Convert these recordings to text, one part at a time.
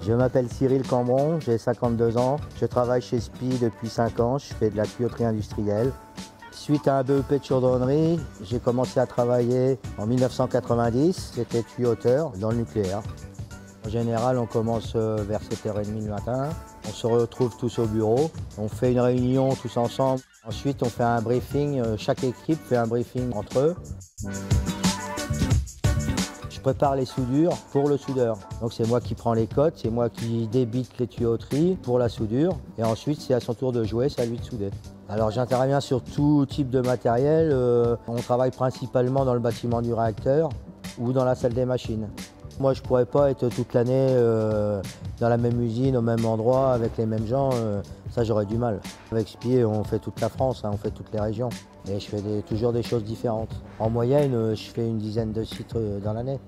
Je m'appelle Cyril Cambron, j'ai 52 ans. Je travaille chez SPI depuis 5 ans, je fais de la tuyauterie industrielle. Suite à un BEP de chaudronnerie, j'ai commencé à travailler en 1990, j'étais tuyauteur dans le nucléaire. En général, on commence vers 7h30 le matin, on se retrouve tous au bureau, on fait une réunion tous ensemble. Ensuite, on fait un briefing, chaque équipe fait un briefing entre eux. Je prépare les soudures pour le soudeur. Donc c'est moi qui prends les cotes, c'est moi qui débite les tuyauteries pour la soudure. Et ensuite, c'est à son tour de jouer, c'est à lui de souder. Alors j'interviens sur tout type de matériel. On travaille principalement dans le bâtiment du réacteur ou dans la salle des machines. Moi, je ne pourrais pas être toute l'année dans la même usine, au même endroit, avec les mêmes gens. Ça, j'aurais du mal. Avec SPI, on fait toute la France, on fait toutes les régions. Et je fais toujours des choses différentes. En moyenne, je fais une dizaine de sites dans l'année.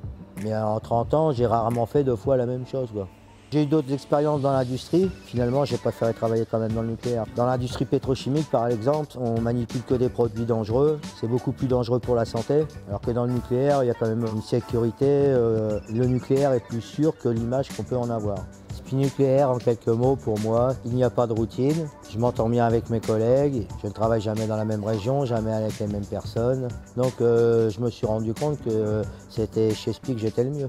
Mais en 30 ans, j'ai rarement fait 2 fois la même chose, quoi. J'ai eu d'autres expériences dans l'industrie. Finalement, j'ai préféré travailler quand même dans le nucléaire. Dans l'industrie pétrochimique, par exemple, on manipule que des produits dangereux. C'est beaucoup plus dangereux pour la santé. Alors que dans le nucléaire, il y a quand même une sécurité. Le nucléaire est plus sûr que l'image qu'on peut en avoir. SPI nucléaire, en quelques mots, pour moi, il n'y a pas de routine. Je m'entends bien avec mes collègues. Je ne travaille jamais dans la même région, jamais avec les mêmes personnes. Donc, je me suis rendu compte que c'était chez SPI que j'étais le mieux.